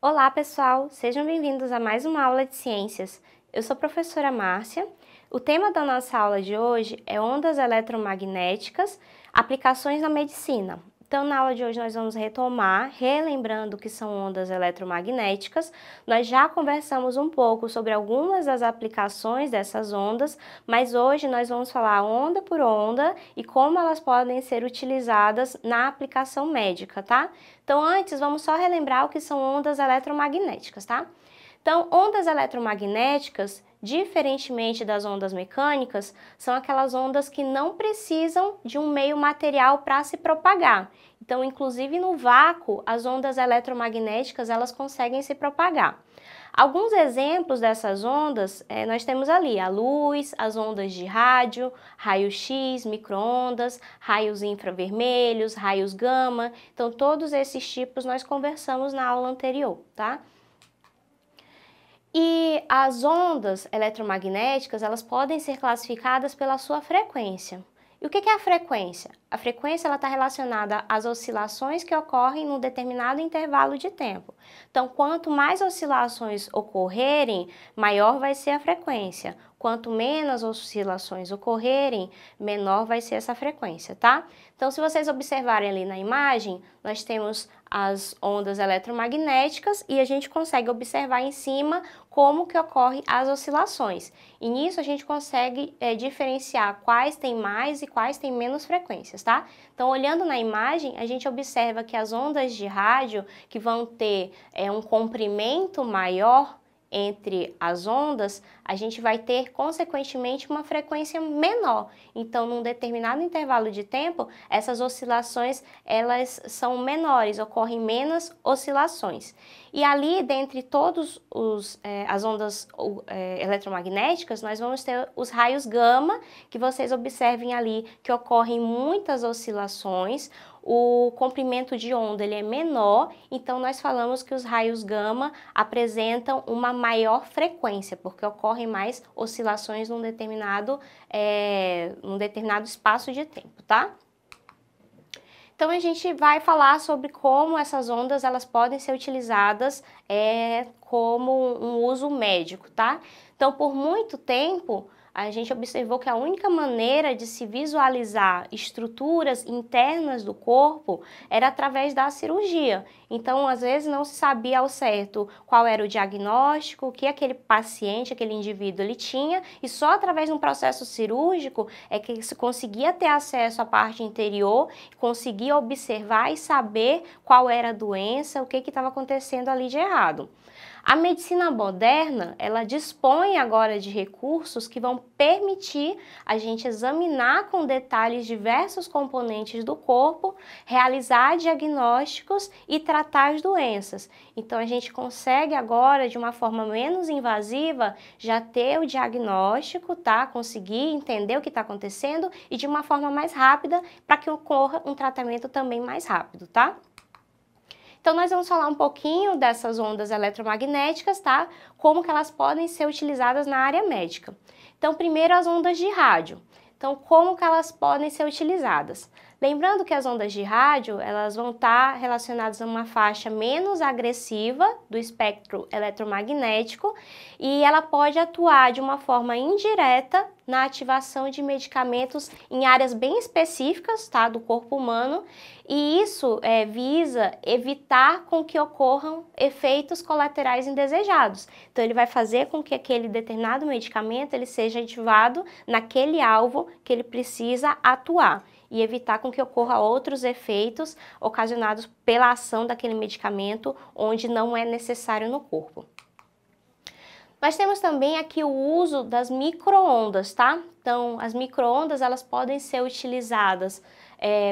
Olá, pessoal! Sejam bem-vindos a mais uma aula de ciências. Eu sou a professora Márcia. O tema da nossa aula de hoje é ondas eletromagnéticas, aplicações na medicina. Então, na aula de hoje nós vamos retomar, relembrando o que são ondas eletromagnéticas. Nós já conversamos um pouco sobre algumas das aplicações dessas ondas, mas hoje nós vamos falar onda por onda e como elas podem ser utilizadas na aplicação médica, tá? Então, antes, vamos só relembrar o que são ondas eletromagnéticas, tá? Então, ondas eletromagnéticas, diferentemente das ondas mecânicas, são aquelas ondas que não precisam de um meio material para se propagar. Então, inclusive no vácuo, as ondas eletromagnéticas elas conseguem se propagar. Alguns exemplos dessas ondas, nós temos ali a luz, as ondas de rádio, raio-x, micro-ondas, raios infravermelhos, raios gama. Então, todos esses tipos nós conversamos na aula anterior, tá? E as ondas eletromagnéticas, elas podem ser classificadas pela sua frequência. E o que é a frequência? A frequência está relacionada às oscilações que ocorrem num determinado intervalo de tempo. Então, quanto mais oscilações ocorrerem, maior vai ser a frequência. Quanto menos oscilações ocorrerem, menor vai ser essa frequência, tá? Então, se vocês observarem ali na imagem, nós temos as ondas eletromagnéticas e a gente consegue observar em cima como que ocorrem as oscilações. E nisso a gente consegue diferenciar quais têm mais e quais têm menos frequências, tá? Então, olhando na imagem, a gente observa que as ondas de rádio, que vão ter um comprimento maior entre as ondas, a gente vai ter, consequentemente, uma frequência menor. Então, num determinado intervalo de tempo, essas oscilações, elas são menores, ocorrem menos oscilações. E ali, dentre todas as ondas eletromagnéticas, nós vamos ter os raios gama, que vocês observem ali que ocorrem muitas oscilações. O comprimento de onda ele é menor, então nós falamos que os raios gama apresentam uma maior frequência, porque ocorrem mais oscilações num determinado espaço de tempo, tá? Então a gente vai falar sobre como essas ondas elas podem ser utilizadas como um uso médico, tá? Então por muito tempo a gente observou que a única maneira de se visualizar estruturas internas do corpo era através da cirurgia. Então, às vezes, não se sabia ao certo qual era o diagnóstico, o que aquele paciente, aquele indivíduo, ele tinha, e só através de um processo cirúrgico é que se conseguia ter acesso à parte interior, conseguia observar e saber qual era a doença, o que estava acontecendo ali de errado. A medicina moderna, ela dispõe agora de recursos que vão permitir a gente examinar com detalhes diversos componentes do corpo, realizar diagnósticos e tratar as doenças. Então, a gente consegue agora, de uma forma menos invasiva, já ter o diagnóstico, tá? Conseguir entender o que está acontecendo e de uma forma mais rápida para que ocorra um tratamento também mais rápido, tá? Então, nós vamos falar um pouquinho dessas ondas eletromagnéticas, tá? Como que elas podem ser utilizadas na área médica. Então, primeiro as ondas de rádio. Então, como que elas podem ser utilizadas? Lembrando que as ondas de rádio, elas vão estar relacionadas a uma faixa menos agressiva do espectro eletromagnético e ela pode atuar de uma forma indireta na ativação de medicamentos em áreas bem específicas, tá, do corpo humano, e isso visa evitar com que ocorram efeitos colaterais indesejados. Então, ele vai fazer com que aquele determinado medicamento ele seja ativado naquele alvo que ele precisa atuar e evitar com que ocorra outros efeitos ocasionados pela ação daquele medicamento onde não é necessário no corpo. Nós temos também aqui o uso das micro-ondas, tá? Então, as micro-ondas elas podem ser utilizadas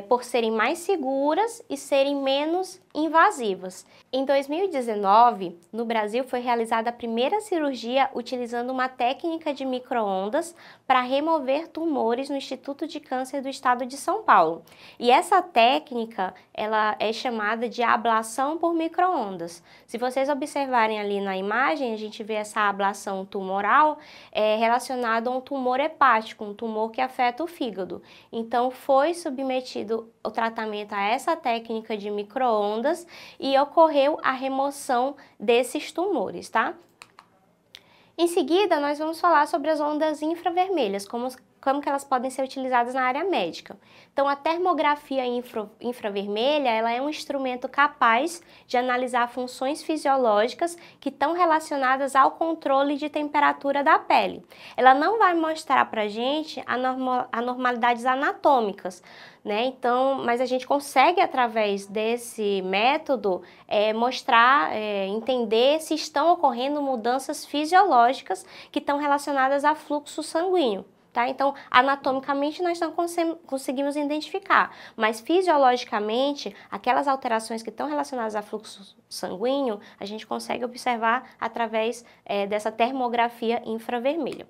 por serem mais seguras e serem menos invasivas. Em 2019, no Brasil foi realizada a primeira cirurgia utilizando uma técnica de micro-ondas para remover tumores no Instituto de Câncer do Estado de São Paulo. E essa técnica, ela é chamada de ablação por micro-ondas. Se vocês observarem ali na imagem, a gente vê essa ablação tumoral relacionada a um tumor hepático, um tumor que afeta o fígado. Então, foi submetido submetido o tratamento a essa técnica de micro-ondas e ocorreu a remoção desses tumores, tá? Em seguida, nós vamos falar sobre as ondas infravermelhas, como que elas podem ser utilizadas na área médica. Então, a termografia infravermelha, ela é um instrumento capaz de analisar funções fisiológicas que estão relacionadas ao controle de temperatura da pele. Ela não vai mostrar pra gente anormalidades anatômicas, né? Então, mas a gente consegue, através desse método, mostrar, entender se estão ocorrendo mudanças fisiológicas que estão relacionadas a fluxo sanguíneo. Tá? Então, anatomicamente nós não conseguimos identificar, mas fisiologicamente, aquelas alterações que estão relacionadas a fluxo sanguíneo, a gente consegue observar através dessa termografia infravermelha.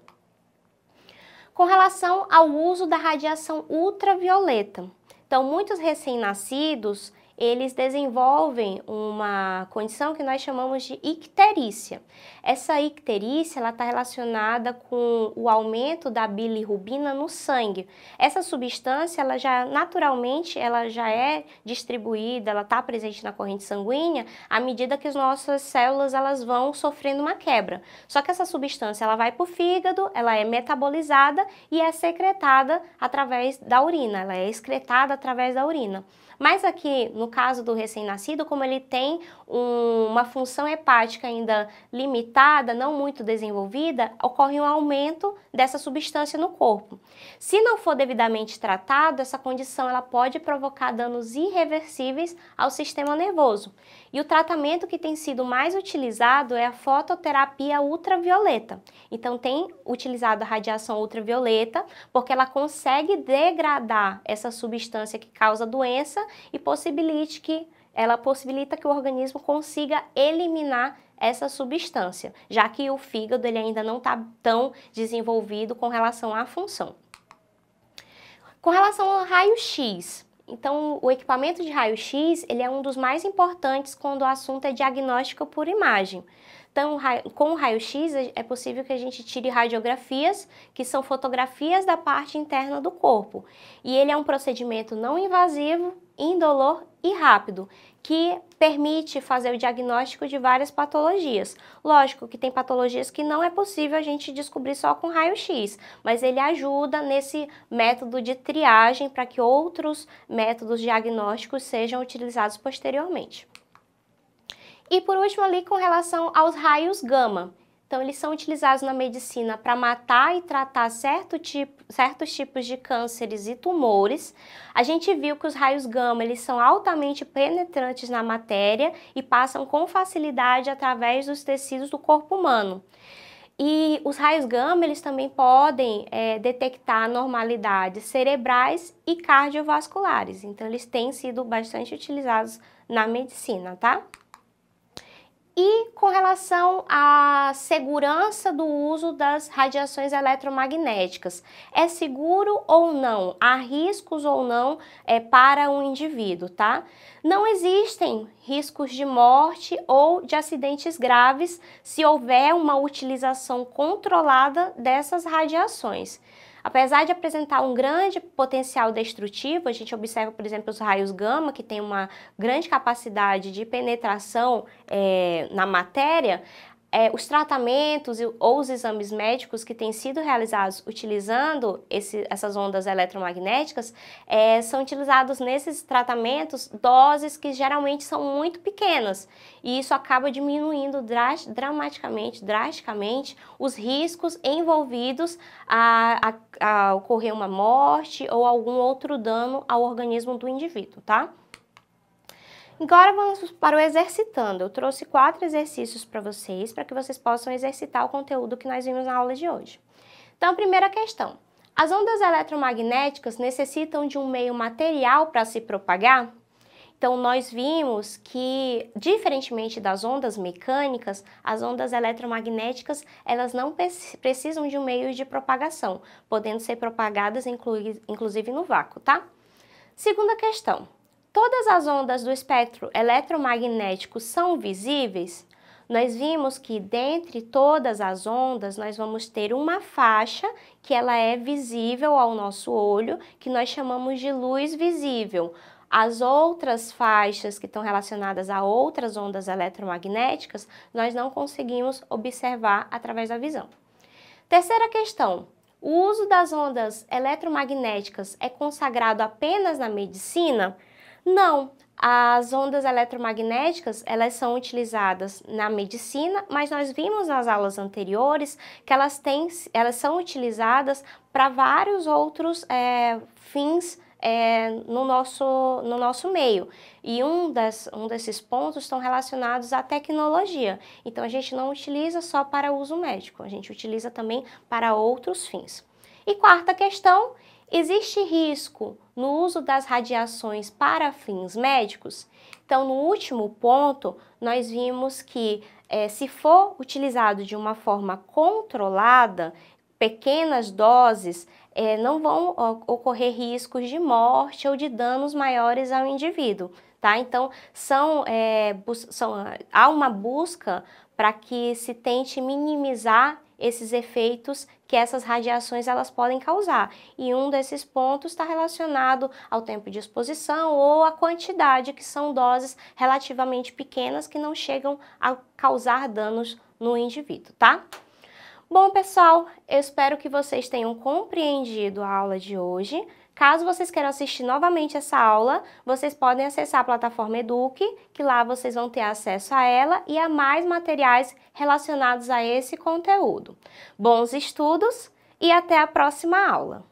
Com relação ao uso da radiação ultravioleta, então muitos recém-nascidos, eles desenvolvem uma condição que nós chamamos de icterícia. Essa icterícia, ela está relacionada com o aumento da bilirrubina no sangue. Essa substância, ela já naturalmente, ela já é distribuída, ela está presente na corrente sanguínea à medida que as nossas células elas vão sofrendo uma quebra. Só que essa substância, ela vai para o fígado, ela é metabolizada e é secretada através da urina, ela é excretada através da urina. Mas aqui, no caso do recém-nascido, como ele tem uma função hepática ainda limitada, não muito desenvolvida, ocorre um aumento dessa substância no corpo. Se não for devidamente tratado, essa condição ela pode provocar danos irreversíveis ao sistema nervoso. E o tratamento que tem sido mais utilizado é a fototerapia ultravioleta. Então, tem utilizado a radiação ultravioleta porque ela consegue degradar essa substância que causa doença e possibilita que o organismo consiga eliminar essa substância, já que o fígado ele ainda não está tão desenvolvido com relação à função. Com relação ao raio-x, então o equipamento de raio-x ele é um dos mais importantes quando o assunto é diagnóstico por imagem. Então, com o raio-x é possível que a gente tire radiografias, que são fotografias da parte interna do corpo. E ele é um procedimento não invasivo, indolor e rápido, que permite fazer o diagnóstico de várias patologias. Lógico que tem patologias que não é possível a gente descobrir só com raio-x, mas ele ajuda nesse método de triagem para que outros métodos diagnósticos sejam utilizados posteriormente. E por último ali com relação aos raios gama. Então eles são utilizados na medicina para matar e tratar certos tipos de cânceres e tumores. A gente viu que os raios gama eles são altamente penetrantes na matéria e passam com facilidade através dos tecidos do corpo humano. E os raios gama eles também podem detectar anormalidades cerebrais e cardiovasculares. Então eles têm sido bastante utilizados na medicina, tá? E com relação à segurança do uso das radiações eletromagnéticas, é seguro ou não? Há riscos ou não para um indivíduo, tá? Não existem riscos de morte ou de acidentes graves se houver uma utilização controlada dessas radiações. Apesar de apresentar um grande potencial destrutivo, a gente observa, por exemplo, os raios gama, que tem uma grande capacidade de penetração na matéria, os tratamentos ou os exames médicos que têm sido realizados utilizando essas ondas eletromagnéticas, são utilizados nesses tratamentos doses que geralmente são muito pequenas e isso acaba diminuindo drasticamente os riscos envolvidos a ocorrer uma morte ou algum outro dano ao organismo do indivíduo, tá? Agora vamos para o exercitando. Eu trouxe 4 exercícios para vocês, para que vocês possam exercitar o conteúdo que nós vimos na aula de hoje. Então, primeira questão. As ondas eletromagnéticas necessitam de um meio material para se propagar? Então, nós vimos que, diferentemente das ondas mecânicas, as ondas eletromagnéticas, elas não precisam de um meio de propagação, podendo ser propagadas, inclusive, no vácuo, tá? Segunda questão. Todas as ondas do espectro eletromagnético são visíveis? nós vimos que dentre todas as ondas, nós vamos ter uma faixa que ela é visível ao nosso olho, que nós chamamos de luz visível. As outras faixas que estão relacionadas a outras ondas eletromagnéticas, nós não conseguimos observar através da visão. Terceira questão, o uso das ondas eletromagnéticas é consagrado apenas na medicina? Não. As ondas eletromagnéticas, elas são utilizadas na medicina, mas nós vimos nas aulas anteriores que elas são utilizadas para vários outros fins no nosso meio. E um desses pontos estão relacionados à tecnologia. Então, a gente não utiliza só para uso médico, a gente utiliza também para outros fins. E quarta questão, existe risco no uso das radiações para fins médicos? Então, no último ponto, nós vimos que se for utilizado de uma forma controlada, pequenas doses, não vão ocorrer riscos de morte ou de danos maiores ao indivíduo, tá? Então, há uma busca para que se tente minimizar esses efeitos que essas radiações elas podem causar. E um desses pontos está relacionado ao tempo de exposição ou à quantidade, que são doses relativamente pequenas que não chegam a causar danos no indivíduo, tá? Bom, pessoal, eu espero que vocês tenham compreendido a aula de hoje. Caso vocês queiram assistir novamente essa aula, vocês podem acessar a plataforma Eduque, que lá vocês vão ter acesso a ela e a mais materiais relacionados a esse conteúdo. Bons estudos e até a próxima aula!